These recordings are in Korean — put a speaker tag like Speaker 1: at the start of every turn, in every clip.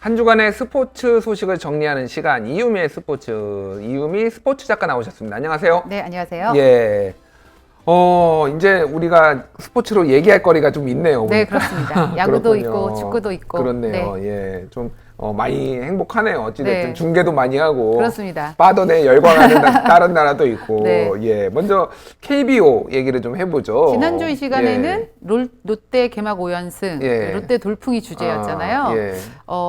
Speaker 1: 한 주간의 스포츠 소식을 정리하는 시간, 이유미의 스포츠. 이유미 스포츠 작가 나오셨습니다. 안녕하세요.
Speaker 2: 네, 안녕하세요.
Speaker 1: 예. 이제 우리가 스포츠로 얘기할 거리가 좀 있네요.
Speaker 2: 네, 그렇습니다. 야구도
Speaker 1: 그렇군요.
Speaker 2: 있고 축구도 있고.
Speaker 1: 그렇네요.
Speaker 2: 네.
Speaker 1: 예. 좀 많이 행복하네요. 어찌됐든
Speaker 2: 네.
Speaker 1: 중계도 많이 하고.
Speaker 2: 그렇습니다.
Speaker 1: 빠던에 열광하는 다른 나라도 있고.
Speaker 2: 네.
Speaker 1: 예. 먼저 KBO 얘기를 좀 해보죠.
Speaker 2: 지난주 이 시간에는
Speaker 1: 예.
Speaker 2: 롯데 개막 5연승,
Speaker 1: 예.
Speaker 2: 롯데 돌풍이 주제였잖아요.
Speaker 1: 예.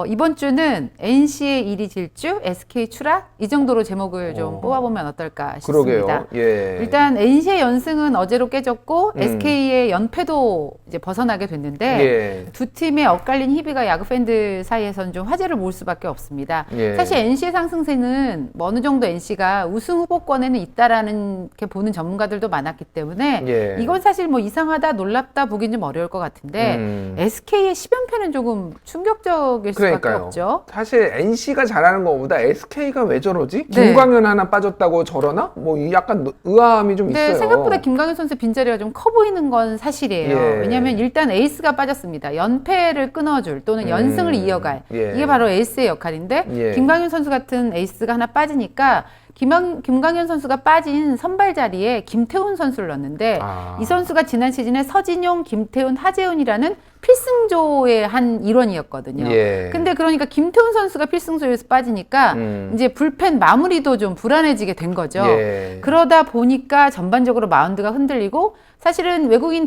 Speaker 2: 이번 주는 NC의 1위 질주, SK 추락 이 정도로 제목을 좀 뽑아보면 어떨까 싶습니다.
Speaker 1: 그러게요. 예.
Speaker 2: 일단 NC의 연승은 어제로 깨졌고 SK의 연패도 이제 벗어나게 됐는데
Speaker 1: 예.
Speaker 2: 두 팀의 엇갈린 희비가 야구 팬들 사이에서는 좀 화제를 모을 수밖에 없습니다.
Speaker 1: 예.
Speaker 2: 사실 NC의 상승세는 어느 정도 NC가 우승 후보권에는 있다라는 게 보는 전문가들도 많았기 때문에
Speaker 1: 예.
Speaker 2: 이건 사실 뭐 이상하다 놀랍다 보긴 좀 어려울 것 같은데 SK의 10연패는 조금 충격적일 수밖에
Speaker 1: 그러니까요.
Speaker 2: 없죠.
Speaker 1: 사실 NC가 잘하는 것보다 SK가 왜 저러지?
Speaker 2: 네.
Speaker 1: 김광현 하나 빠졌다고 저러나? 뭐 약간 의아함이 좀
Speaker 2: 근데
Speaker 1: 있어요.
Speaker 2: 생각보다 김광현 선수 빈자리가 좀 커 보이는 건 사실이에요.
Speaker 1: 예.
Speaker 2: 왜냐하면 일단 에이스가 빠졌습니다. 연패를 끊어줄 또는 연승을 이어갈
Speaker 1: 예.
Speaker 2: 이게 바로 에이스의 역할인데
Speaker 1: 예.
Speaker 2: 김광현 선수 같은 에이스가 하나 빠지니까 김광현 선수가 빠진 선발 자리에 김태훈 선수를 넣었는데 이 선수가 지난 시즌에 서진용, 김태훈, 하재훈이라는 필승조의 한 일원이었거든요.
Speaker 1: 예.
Speaker 2: 근데 그러니까 김태훈 선수가 필승조에서 빠지니까 이제 불펜 마무리도 좀 불안해지게 된 거죠.
Speaker 1: 예.
Speaker 2: 그러다 보니까 전반적으로 마운드가 흔들리고 사실은 외국인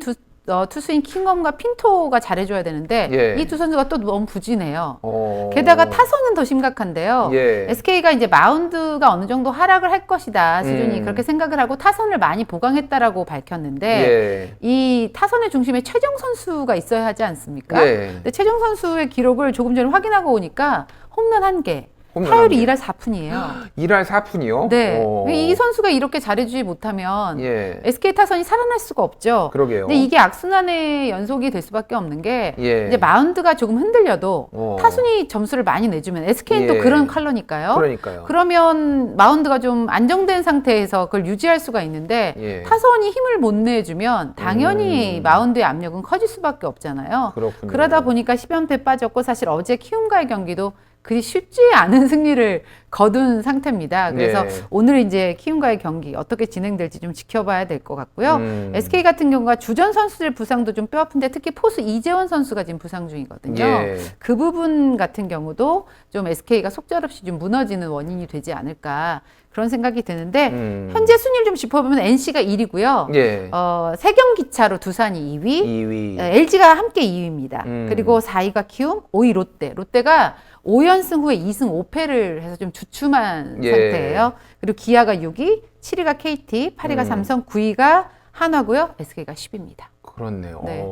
Speaker 2: 투수인 킹엄과 핀토가 잘해줘야 되는데
Speaker 1: 예.
Speaker 2: 이 두 선수가 또 너무 부진해요.
Speaker 1: 어.
Speaker 2: 게다가 타선은 더 심각한데요.
Speaker 1: 예.
Speaker 2: SK가 이제 마운드가 어느 정도 하락을 할 것이다 수준이 그렇게 생각을 하고 타선을 많이 보강했다라고 밝혔는데
Speaker 1: 예.
Speaker 2: 이 타선의 중심에 최정 선수가 있어야 하지 않습니까?
Speaker 1: 예.
Speaker 2: 근데 최정 선수의 기록을 조금 전에 확인하고 오니까 홈런 1개,
Speaker 1: 홈런
Speaker 2: 타율이
Speaker 1: 1개.
Speaker 2: 1할 4푼이에요.
Speaker 1: 1할 4푼이요?
Speaker 2: 네. 이 선수가 이렇게 잘해주지 못하면
Speaker 1: 예.
Speaker 2: SK 타선이 살아날 수가 없죠.
Speaker 1: 그러게요.
Speaker 2: 근데 이게 악순환의 연속이 될 수밖에 없는 게
Speaker 1: 예.
Speaker 2: 이제 마운드가 조금 흔들려도 타순이 점수를 많이 내주면 SK는
Speaker 1: 예.
Speaker 2: 또 그런 컬러니까요.
Speaker 1: 그러니까요.
Speaker 2: 그러면 마운드가 좀 안정된 상태에서 그걸 유지할 수가 있는데
Speaker 1: 예.
Speaker 2: 타선이 힘을 못 내주면 당연히 마운드의 압력은 커질 수밖에 없잖아요.
Speaker 1: 그렇군요.
Speaker 2: 그러다 보니까 10연패 빠졌고 사실 어제 키움과의 경기도 그리 쉽지 않은 승리를 거둔 상태입니다. 그래서
Speaker 1: 예.
Speaker 2: 오늘 이제 키움과의 경기 어떻게 진행될지 좀 지켜봐야 될 것 같고요. SK 같은 경우가 주전 선수들 부상도 좀 뼈아픈데 특히 포수 이재원 선수가 지금 부상 중이거든요.
Speaker 1: 예.
Speaker 2: 그 부분 같은 경우도 좀 SK가 속절없이 좀 무너지는 원인이 되지 않을까 그런 생각이 드는데 현재 순위를 좀 짚어보면 NC가 1위고요.
Speaker 1: 예.
Speaker 2: 3경기 차로 두산이 2위,
Speaker 1: 2위.
Speaker 2: LG가 함께 2위입니다. 그리고 4위가 키움, 5위 롯데. 롯데가 5연승 후에 2승 5패를 해서 좀 주춤한
Speaker 1: 예.
Speaker 2: 상태예요. 그리고 기아가 6위, 7위가 KT, 8위가 삼성, 9위가 한화고요. SK가 10위입니다.
Speaker 1: 그렇네요.
Speaker 2: 네.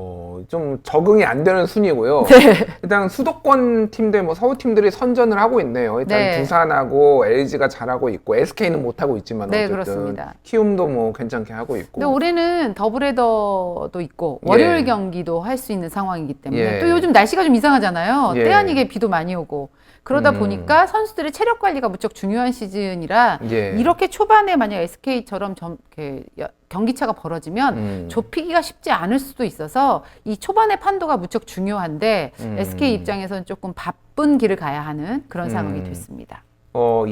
Speaker 1: 좀 적응이 안 되는 순위고요.
Speaker 2: 네.
Speaker 1: 일단 수도권 팀들, 뭐 서울 팀들이 선전을 하고 있네요. 일단
Speaker 2: 네.
Speaker 1: 두산하고 LG가 잘하고 있고 SK는 못하고 있지만
Speaker 2: 네,
Speaker 1: 어쨌든
Speaker 2: 그렇습니다.
Speaker 1: 키움도 뭐 괜찮게 하고 있고.
Speaker 2: 근데 올해는 더블헤더도 있고 월요일
Speaker 1: 예.
Speaker 2: 경기도 할 수 있는 상황이기 때문에
Speaker 1: 예.
Speaker 2: 또 요즘 날씨가 좀 이상하잖아요.
Speaker 1: 예.
Speaker 2: 때 아니게 비도 많이 오고 그러다 보니까 선수들의 체력 관리가 무척 중요한 시즌이라
Speaker 1: 예.
Speaker 2: 이렇게 초반에 만약 SK처럼 경기차가 벌어지면 좁히기가 쉽지 않을 수도 있어서 이 초반의 판도가 무척 중요한데 SK 입장에서는 조금 바쁜 길을 가야 하는 그런 상황이 됐습니다.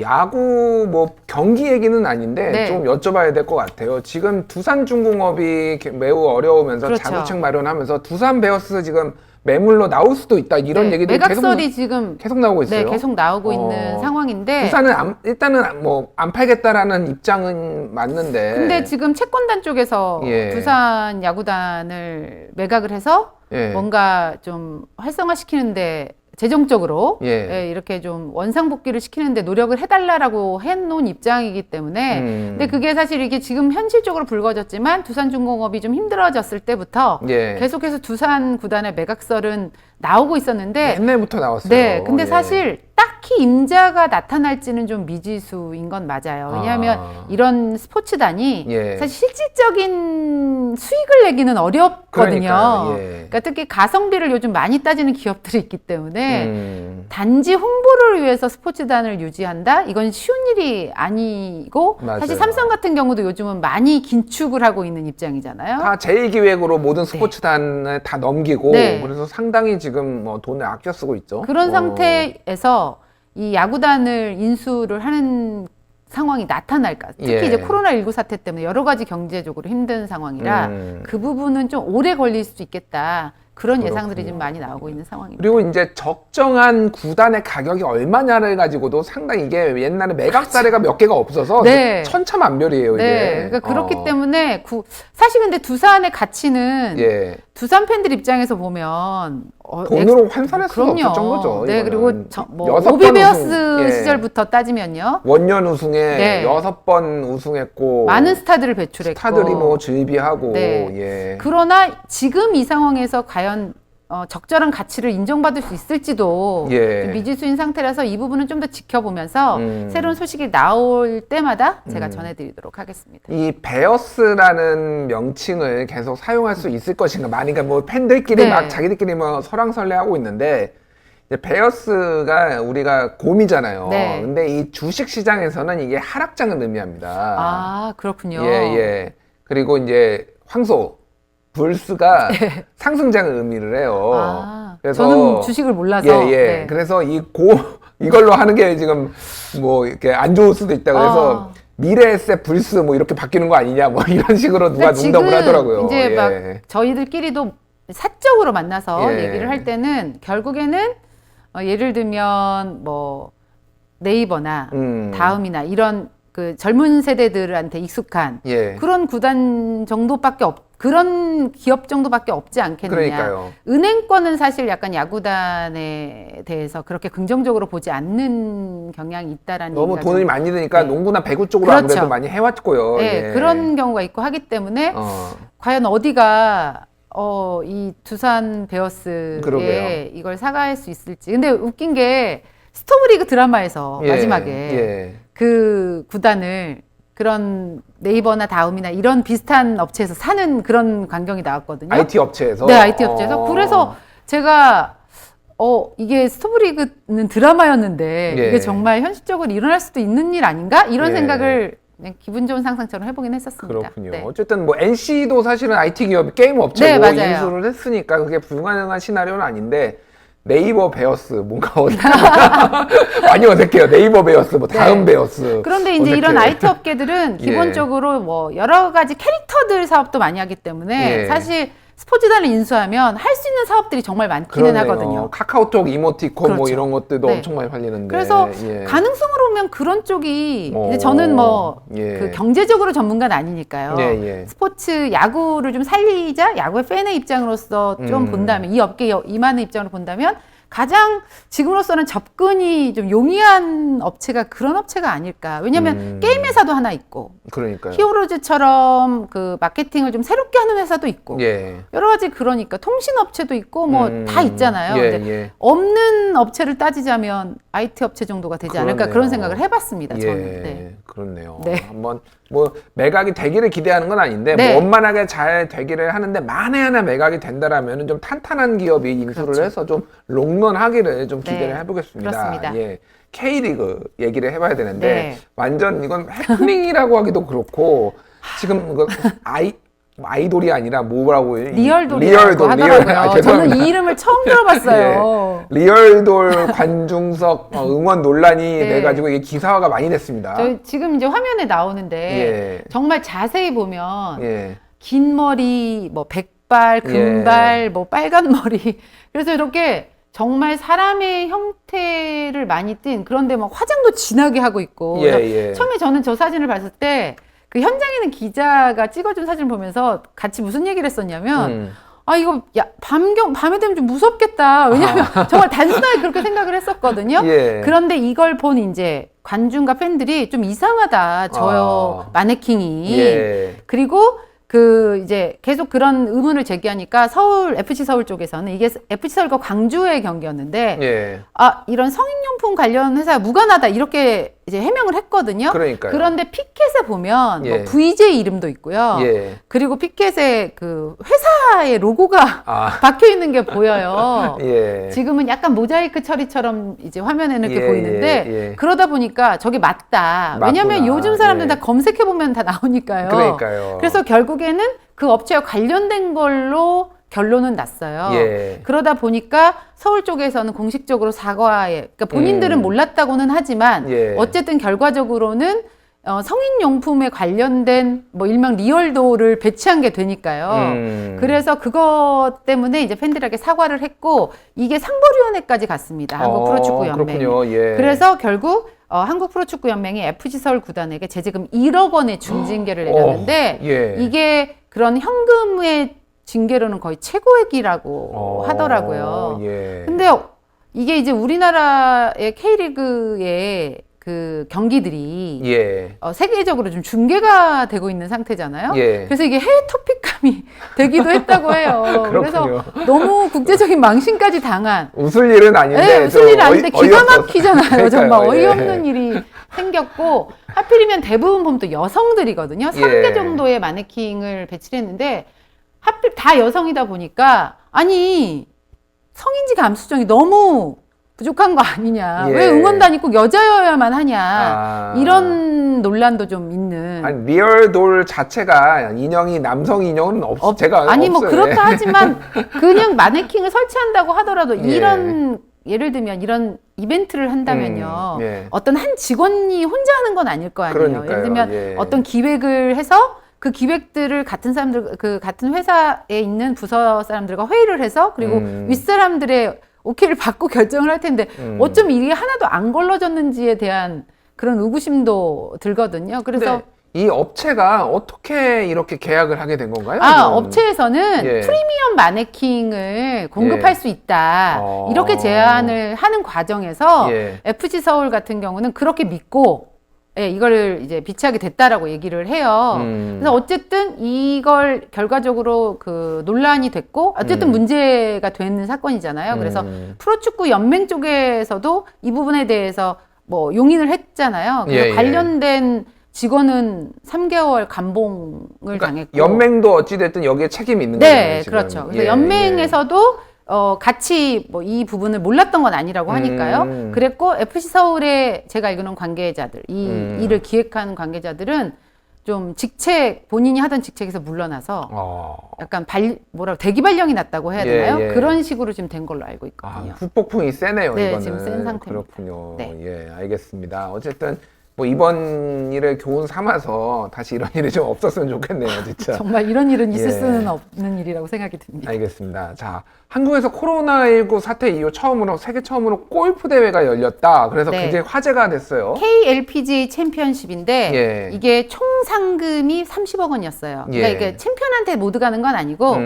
Speaker 1: 야구 뭐 경기 얘기는 아닌데
Speaker 2: 네.
Speaker 1: 좀 여쭤봐야 될 것 같아요. 지금 두산중공업이 매우 어려우면서
Speaker 2: 그렇죠.
Speaker 1: 자구책 마련하면서 두산 베어스 지금 매물로 나올 수도 있다 이런
Speaker 2: 네,
Speaker 1: 얘기도
Speaker 2: 매각설이 지금
Speaker 1: 계속 나오고 있어요.
Speaker 2: 네, 계속 나오고 있는 상황인데
Speaker 1: 두산은 일단은 뭐 안 팔겠다라는 입장은 맞는데.
Speaker 2: 근데 지금 채권단 쪽에서
Speaker 1: 예.
Speaker 2: 두산 야구단을 매각을 해서
Speaker 1: 예.
Speaker 2: 뭔가 좀 활성화시키는데 재정적으로
Speaker 1: 예.
Speaker 2: 예, 이렇게 좀 원상복귀를 시키는데 노력을 해달라고 해놓은 입장이기 때문에 근데 그게 사실 이게 지금 현실적으로 불거졌지만 두산중공업이 좀 힘들어졌을 때부터
Speaker 1: 예.
Speaker 2: 계속해서 두산 구단의 매각설은 나오고 있었는데
Speaker 1: 옛날부터 나왔어요.
Speaker 2: 네, 근데
Speaker 1: 예.
Speaker 2: 사실 딱 딱히 임자가 나타날지는 좀 미지수인 건 맞아요. 왜냐하면 이런 스포츠단이
Speaker 1: 예.
Speaker 2: 사실 실질적인 수익을 내기는 어렵거든요.
Speaker 1: 그러니까요. 예.
Speaker 2: 그러니까 특히 가성비를 요즘 많이 따지는 기업들이 있기 때문에 단지 홍보를 위해서 스포츠단을 유지한다? 이건 쉬운 일이 아니고
Speaker 1: 맞아요.
Speaker 2: 사실 삼성 같은 경우도 요즘은 많이 긴축을 하고 있는 입장이잖아요.
Speaker 1: 다 제2기획으로 모든 스포츠단을 다 넘기고
Speaker 2: 네.
Speaker 1: 그래서 상당히 지금 뭐 돈을 아껴 쓰고 있죠.
Speaker 2: 그런 상태에서 이 야구단을 인수를 하는 상황이 나타날까? 특히
Speaker 1: 예.
Speaker 2: 이제 코로나19 사태 때문에 여러 가지 경제적으로 힘든 상황이라 그 부분은 좀 오래 걸릴 수 있겠다. 그런
Speaker 1: 그렇군요.
Speaker 2: 예상들이 지금 많이 나오고 있는 상황입니다.
Speaker 1: 그리고 이제 적정한 구단의 가격이 얼마냐를 가지고도 상당히 이게 옛날에 매각 사례가 몇 개가 없어서
Speaker 2: 네.
Speaker 1: 천차만별이에요. 이게.
Speaker 2: 네, 그러니까 그렇기 때문에 사실 근데 두산의 가치는
Speaker 1: 예.
Speaker 2: 두산 팬들 입장에서 보면
Speaker 1: 돈으로 환산할 수가
Speaker 2: 그럼요.
Speaker 1: 없을 정도죠.
Speaker 2: 네,
Speaker 1: 이거는.
Speaker 2: 그리고 뭐
Speaker 1: 여섯 번
Speaker 2: 오비베어스
Speaker 1: 우승. 예.
Speaker 2: 시절부터 따지면요.
Speaker 1: 원년 우승에
Speaker 2: 네.
Speaker 1: 6번 우승했고
Speaker 2: 많은 스타들을 배출했고
Speaker 1: 스타들이 뭐 즐비하고
Speaker 2: 네.
Speaker 1: 예.
Speaker 2: 그러나 지금 이 상황에서 과연 적절한 가치를 인정받을 수 있을지도
Speaker 1: 예.
Speaker 2: 좀 미지수인 상태라서 이 부분은 좀 더 지켜보면서 새로운 소식이 나올 때마다 제가 전해드리도록 하겠습니다.
Speaker 1: 이 베어스라는 명칭을 계속 사용할 수 있을 것인가? 그러니까 뭐 팬들끼리
Speaker 2: 네.
Speaker 1: 막 자기들끼리 뭐 설왕설래하고 있는데 이제 베어스가 우리가 곰이잖아요.
Speaker 2: 네.
Speaker 1: 근데 이 주식 시장에서는 이게 하락장을 의미합니다.
Speaker 2: 아, 그렇군요.
Speaker 1: 예, 예. 그리고 이제 황소 불스가 상승장을 의미를 해요.
Speaker 2: 아,
Speaker 1: 그래서
Speaker 2: 저는 주식을 몰라서.
Speaker 1: 예, 예.
Speaker 2: 네.
Speaker 1: 그래서 이걸로 하는 게 지금 뭐 이렇게 안 좋을 수도 있다. 그래서 미래에셋 불스 뭐 이렇게 바뀌는 거 아니냐 뭐 이런 식으로 누가
Speaker 2: 그러니까
Speaker 1: 농담을 하더라고요.
Speaker 2: 이제
Speaker 1: 예.
Speaker 2: 막 저희들끼리도 사적으로 만나서
Speaker 1: 예.
Speaker 2: 얘기를 할 때는 결국에는 예를 들면 뭐 네이버나 다음이나 이런 그 젊은 세대들한테 익숙한
Speaker 1: 예.
Speaker 2: 그런 구단 정도밖에 그런 기업 정도밖에 없지 않겠느냐.
Speaker 1: 그러니까요.
Speaker 2: 은행권은 사실 약간 야구단에 대해서 그렇게 긍정적으로 보지 않는 경향이 있다라는
Speaker 1: 너무
Speaker 2: 얘기가
Speaker 1: 돈이
Speaker 2: 좀-
Speaker 1: 많이 드니까
Speaker 2: 네.
Speaker 1: 농구나 배구 쪽으로
Speaker 2: 그렇죠.
Speaker 1: 아무래도 많이 해왔고요.
Speaker 2: 네,
Speaker 1: 예.
Speaker 2: 그런 경우가 있고 하기 때문에 과연 어디가 이 두산 베어스에
Speaker 1: 그러게요.
Speaker 2: 이걸 사갈 수 있을지. 근데 웃긴 게 스토브리그 드라마에서
Speaker 1: 예,
Speaker 2: 마지막에
Speaker 1: 예.
Speaker 2: 그 구단을 그런 네이버나 다음이나 이런 비슷한 업체에서 사는 그런 광경이 나왔거든요.
Speaker 1: IT 업체에서.
Speaker 2: 네, IT 업체에서. 그래서 제가 이게 스토브리그는 드라마였는데
Speaker 1: 예.
Speaker 2: 이게 정말 현실적으로 일어날 수도 있는 일 아닌가? 이런
Speaker 1: 예.
Speaker 2: 생각을 그냥 기분 좋은 상상처럼 해보긴 했었습니다.
Speaker 1: 그렇군요.
Speaker 2: 네.
Speaker 1: 어쨌든 뭐 NC도 사실은 IT 기업 게임 업체고
Speaker 2: 네, 맞아요.
Speaker 1: 인수를 했으니까 그게 불가능한 시나리오는 아닌데 네이버 베어스 뭔가 많이 어색해요. 네이버 베어스 뭐 다음
Speaker 2: 네.
Speaker 1: 베어스.
Speaker 2: 그런데 이제
Speaker 1: 어색해.
Speaker 2: 이런 IT 업계들은
Speaker 1: 예.
Speaker 2: 기본적으로 뭐 여러 가지 캐릭터들 사업도 많이 하기 때문에
Speaker 1: 예.
Speaker 2: 사실 스포츠단을 인수하면 할 수 있는 사업들이 정말 많기는
Speaker 1: 그러네요.
Speaker 2: 하거든요.
Speaker 1: 카카오톡 이모티콘 뭐
Speaker 2: 그렇죠.
Speaker 1: 이런 것들도
Speaker 2: 네.
Speaker 1: 엄청 많이 팔리는데.
Speaker 2: 그래서
Speaker 1: 예.
Speaker 2: 가능성으로 보면 그런 쪽이
Speaker 1: 어,
Speaker 2: 이제 저는 뭐
Speaker 1: 예.
Speaker 2: 그 경제적으로 전문가는 아니니까요.
Speaker 1: 예, 예.
Speaker 2: 스포츠 야구를 좀 살리자 야구의 팬의 입장으로서 좀 본다면 이 업계에 임하는 입장으로 본다면 가장 지금으로서는 접근이 좀 용이한 업체가 그런 업체가 아닐까. 왜냐하면 게임 회사도 하나 있고
Speaker 1: 그러니까요.
Speaker 2: 히어로즈처럼 그 마케팅을 좀 새롭게 하는 회사도 있고
Speaker 1: 예.
Speaker 2: 여러 가지 그러니까 통신 업체도 있고 뭐 다 있잖아요.
Speaker 1: 예,
Speaker 2: 근데
Speaker 1: 예.
Speaker 2: 없는 업체를 따지자면 IT 업체 정도가 되지 않을까
Speaker 1: 그러네요.
Speaker 2: 그런 생각을 해봤습니다.
Speaker 1: 예,
Speaker 2: 저는. 네.
Speaker 1: 그렇네요.
Speaker 2: 네.
Speaker 1: 한번 뭐 매각이 되기를 기대하는 건 아닌데
Speaker 2: 네.
Speaker 1: 뭐 원만하게 잘 되기를 하는데 만에 하나 매각이 된다라면은 좀 탄탄한 기업이 인수를
Speaker 2: 그렇죠.
Speaker 1: 해서 좀 롱런하기를 좀 기대를
Speaker 2: 네.
Speaker 1: 해보겠습니다.
Speaker 2: 그렇습니다.
Speaker 1: 예. K리그 얘기를 해봐야 되는데
Speaker 2: 네.
Speaker 1: 완전 이건 해프닝이라고 하기도 그렇고 지금 그 아이돌이 아니라 뭐라고
Speaker 2: 리얼돌이라고 하더라고요.
Speaker 1: 아,
Speaker 2: 저는
Speaker 1: 죄송합니다.
Speaker 2: 이 이름을 처음 들어봤어요.
Speaker 1: 예. 리얼돌 관중석 응원 논란이
Speaker 2: 네.
Speaker 1: 돼가지고 이게 기사화가 많이 됐습니다.
Speaker 2: 저 지금 이제 화면에 나오는데
Speaker 1: 예.
Speaker 2: 정말 자세히 보면
Speaker 1: 예.
Speaker 2: 긴 머리, 뭐 백발, 금발, 뭐 빨간 머리. 그래서 이렇게 정말 사람의 형태를 많이 띈 그런데 막 화장도 진하게 하고 있고.
Speaker 1: 예,
Speaker 2: 그래서
Speaker 1: 예.
Speaker 2: 처음에 저는 저 사진을 봤을 때 그 현장에 있는 기자가 찍어준 사진을 보면서 같이 무슨 얘기를 했었냐면 아, 이거, 밤에 되면 좀 무섭겠다. 왜냐면 정말 단순하게 그렇게 생각을 했었거든요.
Speaker 1: 예.
Speaker 2: 그런데 이걸 본 이제 관중과 팬들이 좀 이상하다. 마네킹이.
Speaker 1: 예.
Speaker 2: 그리고 이제 계속 그런 의문을 제기하니까 FC 서울 쪽에서는 이게 FC 서울과 광주의 경기였는데,
Speaker 1: 예.
Speaker 2: 이런 성인용품 관련 회사가 무관하다 이렇게 이제 해명을 했거든요.
Speaker 1: 그러니까요.
Speaker 2: 그런데 피켓에 보면
Speaker 1: 예.
Speaker 2: 뭐 VJ 이름도 있고요.
Speaker 1: 예.
Speaker 2: 그리고 피켓에 그 회사의 로고가 박혀 있는 게 보여요.
Speaker 1: 예.
Speaker 2: 지금은 약간 모자이크 처리처럼 이제 화면에는 이렇게
Speaker 1: 예,
Speaker 2: 보이는데
Speaker 1: 예.
Speaker 2: 그러다 보니까 저게 맞다.
Speaker 1: 맞구나.
Speaker 2: 왜냐면 요즘 사람들
Speaker 1: 예.
Speaker 2: 다 검색해 보면 다 나오니까요.
Speaker 1: 그러니까요.
Speaker 2: 그래서 결국에는 그 업체와 관련된 걸로 결론은 났어요.
Speaker 1: 예.
Speaker 2: 그러다 보니까 서울 쪽에서는 공식적으로 사과에, 그러니까 본인들은 몰랐다고는 하지만
Speaker 1: 예.
Speaker 2: 어쨌든 결과적으로는 성인용품에 관련된 뭐 일명 리얼도를 배치한 게 되니까요. 그래서 그것 때문에 이제 팬들에게 사과를 했고 이게 상벌위원회까지 갔습니다. 한국 프로축구연맹.
Speaker 1: 그렇군요. 예.
Speaker 2: 그래서 결국 한국 프로축구연맹이 FC 서울 구단에게 제재금 1억 원의 중징계를 내렸는데
Speaker 1: 예.
Speaker 2: 이게 그런 현금의 징계로는 거의 최고액이라고 하더라고요.
Speaker 1: 예.
Speaker 2: 근데 이게 이제 우리나라의 K리그의 그 경기들이
Speaker 1: 예.
Speaker 2: 세계적으로 좀 중계가 되고 있는 상태잖아요.
Speaker 1: 예.
Speaker 2: 그래서 이게 해외 토픽감이 되기도 했다고 해요. 그래서 너무 국제적인 망신까지 당한.
Speaker 1: 웃을 일은 아닌데.
Speaker 2: 네, 웃을 일은 아닌데 기가
Speaker 1: 어이없어서.
Speaker 2: 막히잖아요. 정말
Speaker 1: 그러니까요.
Speaker 2: 어이없는 일이 생겼고 하필이면 대부분 보면 또 여성들이거든요. 3개 정도의 마네킹을 배치를 했는데 하필 다 여성이다 보니까 아니 성인지 감수성이 너무 부족한 거 아니냐.
Speaker 1: 예.
Speaker 2: 왜 응원단이 꼭 여자여야만 하냐. 이런 논란도 좀 있는.
Speaker 1: 아니, 리얼돌 자체가 인형이 남성 인형은 제가
Speaker 2: 아니
Speaker 1: 없어요.
Speaker 2: 뭐 그렇다 하지만 그냥 마네킹을 설치한다고 하더라도
Speaker 1: 예.
Speaker 2: 이런 예를 들면 이런 이벤트를 한다면요.
Speaker 1: 예.
Speaker 2: 어떤 한 직원이 혼자 하는 건 아닐 거 아니에요.
Speaker 1: 그러니까요.
Speaker 2: 예를 들면
Speaker 1: 예.
Speaker 2: 어떤 기획을 해서 그 기획들을 같은 사람들, 그 같은 회사에 있는 부서 사람들과 회의를 해서 그리고 윗사람들의 오케이를 받고 결정을 할 텐데 어쩜 이게 하나도 안 걸러졌는지에 대한 그런 의구심도 들거든요. 그래서
Speaker 1: 이 업체가 어떻게 이렇게 계약을 하게 된 건가요?
Speaker 2: 업체에서는
Speaker 1: 예.
Speaker 2: 프리미엄 마네킹을 공급할
Speaker 1: 예.
Speaker 2: 수 있다. 이렇게 제안을 하는 과정에서
Speaker 1: 예.
Speaker 2: FC 서울 같은 경우는 그렇게 믿고 이걸 이제 비치하게 됐다라고 얘기를 해요. 그래서 어쨌든 이걸 결과적으로 그 논란이 됐고 어쨌든 문제가 되는 사건이잖아요. 그래서 프로축구 연맹 쪽에서도 이 부분에 대해서 뭐 용인을 했잖아요. 그래서
Speaker 1: 예.
Speaker 2: 관련된 직원은 3개월 감봉을
Speaker 1: 그러니까
Speaker 2: 당했고.
Speaker 1: 연맹도 어찌됐든 여기에 책임이 있는
Speaker 2: 네,
Speaker 1: 거잖아요. 지금.
Speaker 2: 그렇죠. 그래서 연맹에서도 같이 뭐 이 부분을 몰랐던 건 아니라고 하니까요. 그랬고 FC 서울의 제가 알기로는 관계자들, 이 일을 기획한 관계자들은 좀 본인이 하던 직책에서 물러나서 약간 대기 발령이 났다고 해야 되나요?
Speaker 1: 예.
Speaker 2: 그런 식으로 지금 된 걸로 알고 있거든요.
Speaker 1: 후폭풍이 세네요.
Speaker 2: 네,
Speaker 1: 이거는.
Speaker 2: 지금 센 상태입니다.
Speaker 1: 그렇군요.
Speaker 2: 네.
Speaker 1: 예, 알겠습니다. 어쨌든 뭐 이번 일을 교훈 삼아서 다시 이런 일이 좀 없었으면 좋겠네요, 진짜.
Speaker 2: 정말 이런 일은 있을
Speaker 1: 예.
Speaker 2: 수는 없는 일이라고 생각이 듭니다.
Speaker 1: 알겠습니다. 자, 한국에서 코로나19 사태 이후 세계 처음으로 골프 대회가 열렸다. 그래서
Speaker 2: 네.
Speaker 1: 굉장히 화제가 됐어요.
Speaker 2: KLPGA 챔피언십인데
Speaker 1: 예.
Speaker 2: 이게 총 상금이 30억 원이었어요. 그러니까
Speaker 1: 예.
Speaker 2: 이게 챔피언한테 모두 가는 건 아니고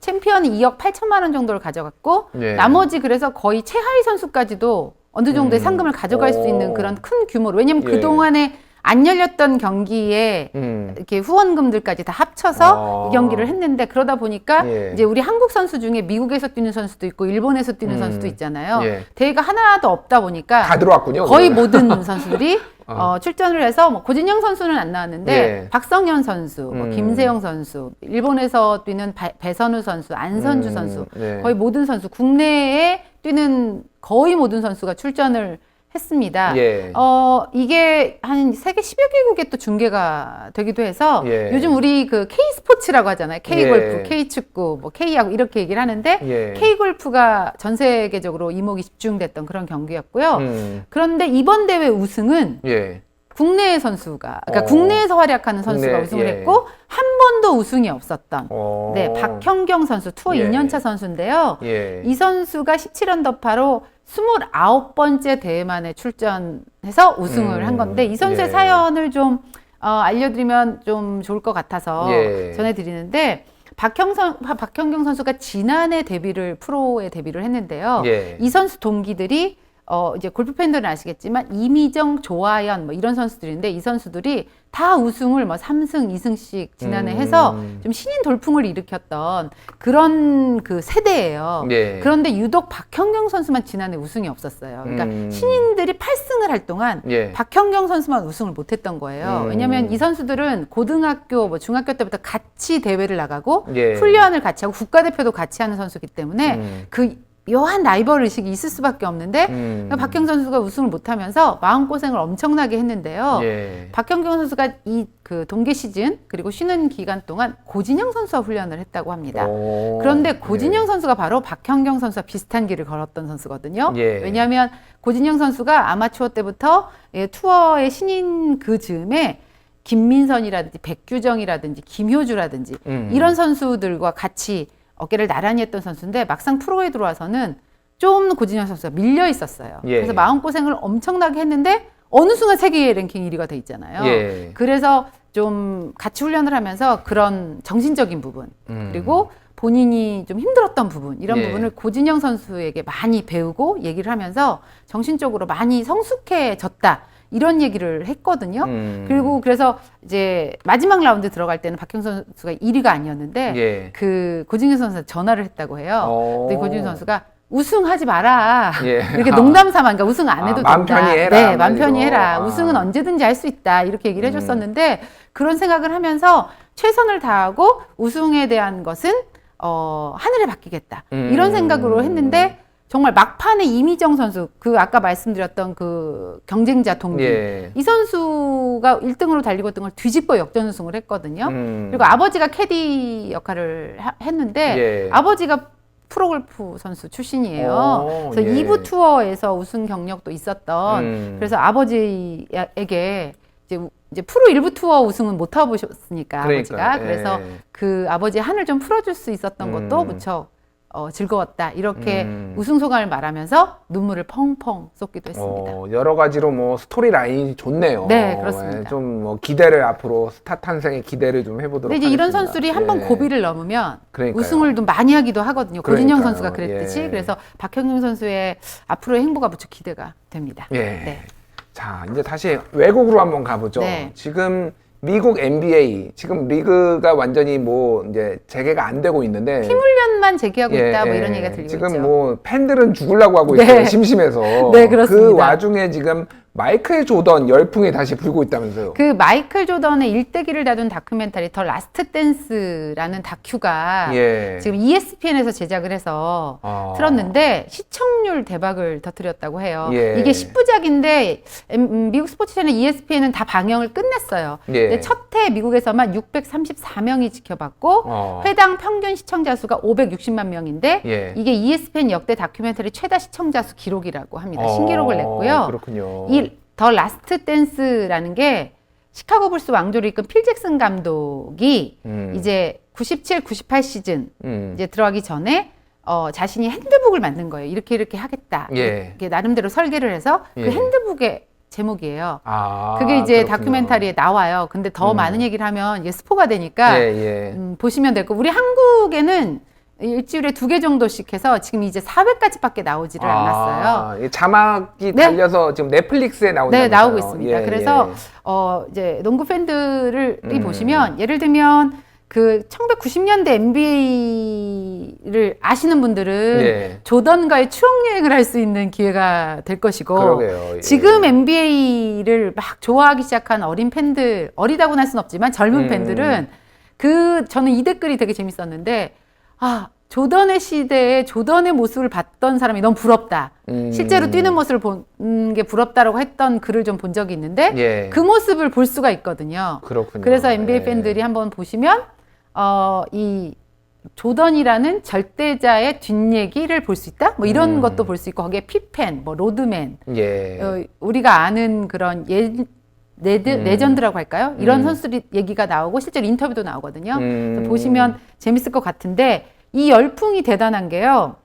Speaker 2: 챔피언이 2억 8천만 원 정도를 가져갔고
Speaker 1: 예.
Speaker 2: 나머지 그래서 거의 최하위 선수까지도 어느 정도의 상금을 가져갈 수 있는 그런 큰 규모로. 왜냐면
Speaker 1: 예.
Speaker 2: 그동안에 안 열렸던 경기에 이렇게 후원금들까지 다 합쳐서 이 경기를 했는데 그러다 보니까
Speaker 1: 예.
Speaker 2: 이제 우리 한국 선수 중에 미국에서 뛰는 선수도 있고 일본에서 뛰는 선수도 있잖아요.
Speaker 1: 예.
Speaker 2: 대회가 하나도 없다 보니까
Speaker 1: 다 들어왔군요.
Speaker 2: 거의
Speaker 1: 그러면.
Speaker 2: 모든 선수들이 출전을 해서 뭐 고진영 선수는 안 나왔는데
Speaker 1: 예.
Speaker 2: 박성현 선수, 뭐 김세영 선수, 일본에서 뛰는 배선우 선수, 안선주 선수
Speaker 1: 예.
Speaker 2: 거의 모든 선수 국내에 뛰는 거의 모든 선수가 출전을 했습니다.
Speaker 1: 예.
Speaker 2: 이게 한 세계 10여 개국에 또 중계가 되기도 해서
Speaker 1: 예.
Speaker 2: 요즘 우리 그 K스포츠라고 하잖아요. K골프,
Speaker 1: 예.
Speaker 2: K축구, 뭐 K야구 이렇게 얘기를 하는데
Speaker 1: 예.
Speaker 2: K골프가 전 세계적으로 이목이 집중됐던 그런 경기였고요. 그런데 이번 대회 우승은
Speaker 1: 예.
Speaker 2: 국내 선수가, 그러니까 국내에서 활약하는 선수가
Speaker 1: 국내,
Speaker 2: 우승을
Speaker 1: 예.
Speaker 2: 했고 한 번도 우승이 없었던 네, 박현경 선수 투어
Speaker 1: 예.
Speaker 2: 2년차 선수인데요.
Speaker 1: 예.
Speaker 2: 이 선수가 17언더파로 29번째 대회만에 출전해서 우승을 한 건데 이 선수의
Speaker 1: 예.
Speaker 2: 사연을 좀 알려드리면 좀 좋을 것 같아서
Speaker 1: 예.
Speaker 2: 전해드리는데 박현경 선수가 지난해 프로에 데뷔를 했는데요.
Speaker 1: 예.
Speaker 2: 이 선수 동기들이 이제 골프 팬들은 아시겠지만 이미정, 조아연 뭐 이런 선수들인데 이 선수들이 다 우승을 뭐 3승, 2승씩 지난해 해서 좀 신인 돌풍을 일으켰던 그런 그 세대예요.
Speaker 1: 예.
Speaker 2: 그런데 유독 박현경 선수만 지난해 우승이 없었어요. 그러니까 신인들이 8승을 할 동안
Speaker 1: 예.
Speaker 2: 박현경 선수만 우승을 못했던 거예요. 왜냐하면 이 선수들은 고등학교, 뭐 중학교 때부터 같이 대회를 나가고
Speaker 1: 예.
Speaker 2: 훈련을 같이 하고 국가대표도 같이 하는 선수이기 때문에 그 묘한 라이벌 의식이 있을 수밖에 없는데 박현경 선수가 우승을 못하면서 마음고생을 엄청나게 했는데요.
Speaker 1: 예.
Speaker 2: 박현경 선수가 이 그 동계 시즌 그리고 쉬는 기간 동안 고진영 선수와 훈련을 했다고 합니다.
Speaker 1: 오,
Speaker 2: 그런데 고진영
Speaker 1: 예.
Speaker 2: 선수가 바로 박현경 선수와 비슷한 길을 걸었던 선수거든요.
Speaker 1: 예.
Speaker 2: 왜냐하면 고진영 선수가 아마추어 때부터 투어의 신인 그 즈음에 김민선이라든지 백규정이라든지 김효주라든지 이런 선수들과 같이 어깨를 나란히 했던 선수인데 막상 프로에 들어와서는 좀 고진영 선수가 밀려 있었어요.
Speaker 1: 예.
Speaker 2: 그래서 마음고생을 엄청나게 했는데 어느 순간 세계 랭킹 1위가 돼 있잖아요.
Speaker 1: 예.
Speaker 2: 그래서 좀 같이 훈련을 하면서 그런 정신적인 부분 그리고 본인이 좀 힘들었던 부분 이런
Speaker 1: 예.
Speaker 2: 부분을 고진영 선수에게 많이 배우고 얘기를 하면서 정신적으로 많이 성숙해졌다. 이런 얘기를 했거든요. 그리고 그래서 이제 마지막 라운드 들어갈 때는 박형선 선수가 1위가 아니었는데
Speaker 1: 예.
Speaker 2: 그 고진영 선수가 전화를 했다고 해요.
Speaker 1: 오.
Speaker 2: 근데 고진영 선수가 우승하지 마라.
Speaker 1: 예.
Speaker 2: 이렇게 농담 삼아, 그러니까 우승 안 해도
Speaker 1: 마음
Speaker 2: 된다.
Speaker 1: 편히 해라,
Speaker 2: 네, 마음 편히
Speaker 1: 한마디로.
Speaker 2: 해라. 우승은 언제든지 할 수 있다. 이렇게 얘기를 해줬었는데 그런 생각을 하면서 최선을 다하고 우승에 대한 것은 하늘에 맡기겠다. 이런 생각으로 했는데 정말 막판에 이미정 선수, 그 아까 말씀드렸던 그 경쟁자 동기,
Speaker 1: 예.
Speaker 2: 이 선수가 1등으로 달리고 있던 걸 뒤집어 역전우승을 했거든요. 그리고 아버지가 캐디 역할을 했는데
Speaker 1: 예.
Speaker 2: 아버지가 프로골프 선수 출신이에요.
Speaker 1: 오,
Speaker 2: 그래서
Speaker 1: 예.
Speaker 2: 2부 투어에서 우승 경력도 있었던 그래서 아버지에게 이제 프로 1부 투어 우승은 못 타보셨으니까
Speaker 1: 그러니까요.
Speaker 2: 아버지가 그래서
Speaker 1: 예.
Speaker 2: 그 아버지의 한을 좀 풀어줄 수 있었던 것도 무척 즐거웠다. 이렇게 우승 소감을 말하면서 눈물을 펑펑 쏟기도 했습니다.
Speaker 1: 여러 가지로 뭐 스토리 라인이 좋네요.
Speaker 2: 네, 그렇습니다.
Speaker 1: 좀 뭐 기대를 앞으로 스타 탄생의 기대를 좀 해보도록
Speaker 2: 근데 이제 이런
Speaker 1: 하겠습니다.
Speaker 2: 선수들이 한번
Speaker 1: 예.
Speaker 2: 고비를 넘으면
Speaker 1: 그러니까요.
Speaker 2: 우승을 좀 많이 하기도 하거든요. 고진영
Speaker 1: 그러니까요.
Speaker 2: 선수가 그랬듯이.
Speaker 1: 예.
Speaker 2: 그래서 박현경 선수의 앞으로의 행보가 무척 기대가 됩니다.
Speaker 1: 예.
Speaker 2: 네.
Speaker 1: 자, 이제 다시 외국으로 한번 가보죠.
Speaker 2: 네.
Speaker 1: 지금 미국 NBA 지금 리그가 완전히 뭐 이제 재개가 안 되고 있는데
Speaker 2: 팀 훈련만 재개하고
Speaker 1: 예,
Speaker 2: 있다. 뭐
Speaker 1: 예.
Speaker 2: 이런 얘기가 들리고
Speaker 1: 지금
Speaker 2: 있죠.
Speaker 1: 뭐 팬들은 죽으려고 하고
Speaker 2: 네.
Speaker 1: 있어요. 심심해서.
Speaker 2: 네, 그렇습니다.
Speaker 1: 그 와중에 지금 마이클 조던 열풍이 다시 불고 있다면서요.
Speaker 2: 그 마이클 조던의 일대기를 다룬 다큐멘터리 더 라스트 댄스라는 다큐가
Speaker 1: 예.
Speaker 2: 지금 ESPN에서 제작을 해서 틀었는데 시청률 대박을 터뜨렸다고 해요.
Speaker 1: 예.
Speaker 2: 이게 10부작인데 미국 스포츠 채널 ESPN은 다 방영을 끝냈어요.
Speaker 1: 예.
Speaker 2: 근데 첫 해 미국에서만 634명이 지켜봤고 회당 평균 시청자 수가 560만 명인데
Speaker 1: 예.
Speaker 2: 이게 ESPN 역대 다큐멘터리 최다 시청자 수 기록이라고 합니다. 신기록을 냈고요.
Speaker 1: 그렇군요.
Speaker 2: 이 더 라스트 댄스라는 게 시카고 불스 왕조를 이끈 필 잭슨 감독이 이제 97, 98 시즌 이제 들어가기 전에 자신이 핸드북을 만든 거예요. 이렇게 하겠다.
Speaker 1: 예.
Speaker 2: 이렇게 나름대로 설계를 해서
Speaker 1: 예.
Speaker 2: 그 핸드북의 제목이에요.
Speaker 1: 아,
Speaker 2: 그게 이제
Speaker 1: 그렇군요.
Speaker 2: 다큐멘터리에 나와요. 근데 더 많은 얘기를 하면 이게 스포가 되니까
Speaker 1: 예.
Speaker 2: 보시면 되고 우리 한국에는 일주일에 2개 정도씩 해서 지금 이제 4회까지밖에 나오지를 않았어요.
Speaker 1: 이 자막이
Speaker 2: 네.
Speaker 1: 달려서 지금 넷플릭스에 나온다면서요.
Speaker 2: 네, 나오고 있습니다.
Speaker 1: 예,
Speaker 2: 그래서
Speaker 1: 예.
Speaker 2: 이제 농구 팬들이 보시면 예를 들면 그 1990년대 NBA를 아시는 분들은
Speaker 1: 예.
Speaker 2: 조던과의 추억 여행을 할 수 있는 기회가 될 것이고
Speaker 1: 그러게요. 예.
Speaker 2: 지금 NBA를 막 좋아하기 시작한 어린 팬들, 어리다고는 할 수는 없지만 젊은 팬들은 저는 이 댓글이 되게 재밌었는데 조던의 시대에 조던의 모습을 봤던 사람이 너무 부럽다. 실제로 뛰는 모습을 본 게 부럽다라고 했던 글을 좀 본 적이 있는데
Speaker 1: 예.
Speaker 2: 그 모습을 볼 수가 있거든요.
Speaker 1: 그렇군요.
Speaker 2: 그래서 NBA
Speaker 1: 예.
Speaker 2: 팬들이 한번 보시면 이 조던이라는 절대자의 뒷얘기를 볼 수 있다? 뭐 이런 것도 볼 수 있고 거기에 피펜, 뭐 로드맨,
Speaker 1: 예.
Speaker 2: 우리가 아는 그런 레전드라고 할까요? 이런 선수들이 얘기가 나오고 실제로 인터뷰도 나오거든요. 그래서 보시면 재밌을 것 같은데 이 열풍이 대단한 게요.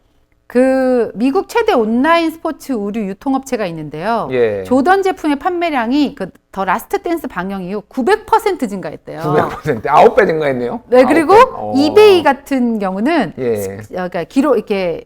Speaker 2: 그 미국 최대 온라인 스포츠 의류 유통업체가 있는데요.
Speaker 1: 예.
Speaker 2: 조던 제품의 판매량이 그 더 라스트 댄스 방영 이후 900% 증가했대요.
Speaker 1: 900% 9배 증가했네요.
Speaker 2: 네, 그리고
Speaker 1: 9배?
Speaker 2: 이베이 같은 경우는
Speaker 1: 예.
Speaker 2: 그러니까 기록 이렇게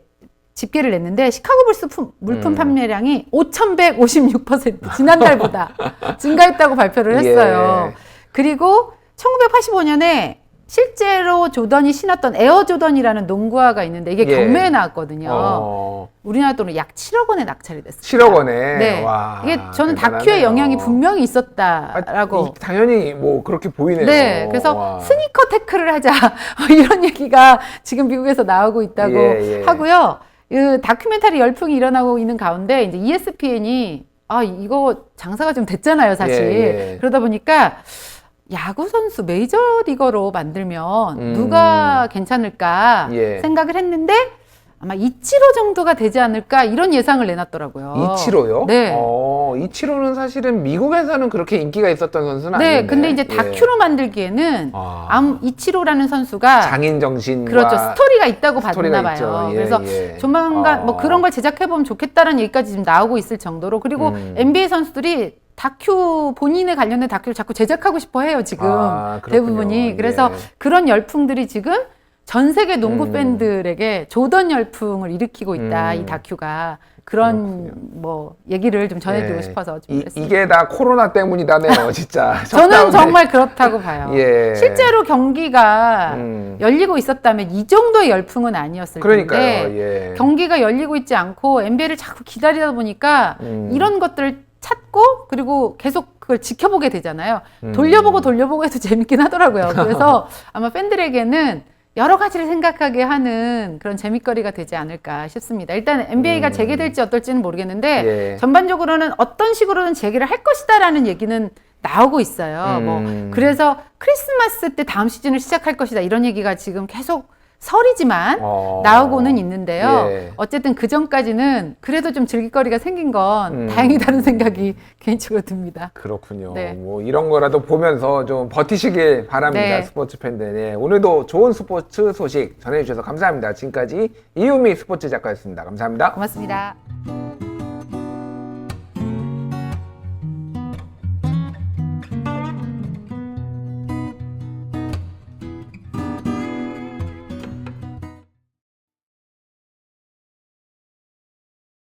Speaker 2: 집계를 냈는데 시카고 불스 물품 판매량이 5,156% 지난달보다 증가했다고 발표를 했어요.
Speaker 1: 예.
Speaker 2: 그리고 1985년에 실제로 조던이 신었던 에어 조던이라는 농구화가 있는데 이게
Speaker 1: 예.
Speaker 2: 경매에 나왔거든요. 우리나라 돈으로 약 7억 원에 낙찰이 됐습니다.
Speaker 1: 7억 원에.
Speaker 2: 네.
Speaker 1: 와,
Speaker 2: 이게 저는
Speaker 1: 대단하네요.
Speaker 2: 다큐의 영향이 분명히 있었다라고.
Speaker 1: 당연히 뭐 그렇게 보이네요.
Speaker 2: 네, 그래서
Speaker 1: 와.
Speaker 2: 스니커 태클을 하자 이런 얘기가 지금 미국에서 나오고 있다고
Speaker 1: 예, 예.
Speaker 2: 하고요. 그 다큐멘터리 열풍이 일어나고 있는 가운데 이제 ESPN이 이거 장사가 좀 됐잖아요, 사실.
Speaker 1: 예, 예.
Speaker 2: 그러다 보니까 야구 선수 메이저리거로 만들면 누가 괜찮을까
Speaker 1: 예.
Speaker 2: 생각을 했는데 아마 이치로 정도가 되지 않을까 이런 예상을 내놨더라고요.
Speaker 1: 이치로요?
Speaker 2: 네.
Speaker 1: 이치로는 사실은 미국에서는 그렇게 인기가 있었던 선수는
Speaker 2: 네,
Speaker 1: 아닌데.
Speaker 2: 근데 이제
Speaker 1: 예.
Speaker 2: 다큐로 만들기에는 이치로라는 선수가
Speaker 1: 장인 정신과
Speaker 2: 그렇죠. 스토리가 있다고
Speaker 1: 스토리가
Speaker 2: 봤나
Speaker 1: 있죠.
Speaker 2: 봐요.
Speaker 1: 예,
Speaker 2: 그래서
Speaker 1: 예.
Speaker 2: 조만간 뭐 그런 걸 제작해보면 좋겠다는 얘기까지 지금 나오고 있을 정도로 그리고 NBA 선수들이 다큐 본인에 관련된 다큐를 자꾸 제작하고 싶어 해요 지금
Speaker 1: 그렇군요.
Speaker 2: 대부분이. 그래서
Speaker 1: 예.
Speaker 2: 그런 열풍들이 지금 전 세계 농구 팬들에게 조던 열풍을 일으키고 있다 이 다큐가. 그런 뭐 얘기를 좀 전해드리고
Speaker 1: 예.
Speaker 2: 싶어서 좀 그랬습니다.
Speaker 1: 이게 다 코로나 때문이다네요, 진짜.
Speaker 2: 저는
Speaker 1: 셧다운에.
Speaker 2: 정말 그렇다고 봐요.
Speaker 1: 예.
Speaker 2: 실제로 경기가 열리고 있었다면 이 정도의 열풍은 아니었을
Speaker 1: 그러니까요.
Speaker 2: 텐데
Speaker 1: 예.
Speaker 2: 경기가 열리고 있지 않고 NBA를 자꾸 기다리다 보니까 이런 것들을 찾고 그리고 계속 그걸 지켜보게 되잖아요. 돌려보고 해도 재밌긴 하더라고요. 그래서 아마 팬들에게는 여러 가지를 생각하게 하는 그런 재밌거리가 되지 않을까 싶습니다. 일단 NBA가 재개될지 어떨지는 모르겠는데
Speaker 1: 예.
Speaker 2: 전반적으로는 어떤 식으로는 재개를 할 것이다라는 얘기는 나오고 있어요. 뭐 그래서 크리스마스 때 다음 시즌을 시작할 것이다 이런 얘기가 지금 계속 설이지만 나오고는 있는데요.
Speaker 1: 예.
Speaker 2: 어쨌든 그 전까지는 그래도 좀 즐길거리가 생긴 건 다행이다는 생각이 개인적으로 듭니다.
Speaker 1: 그렇군요.
Speaker 2: 네.
Speaker 1: 뭐 이런 거라도 보면서 좀 버티시길 바랍니다.
Speaker 2: 네.
Speaker 1: 스포츠 팬들. 네. 오늘도 좋은 스포츠 소식 전해주셔서 감사합니다. 지금까지 이유미 스포츠 작가였습니다. 감사합니다.
Speaker 2: 고맙습니다.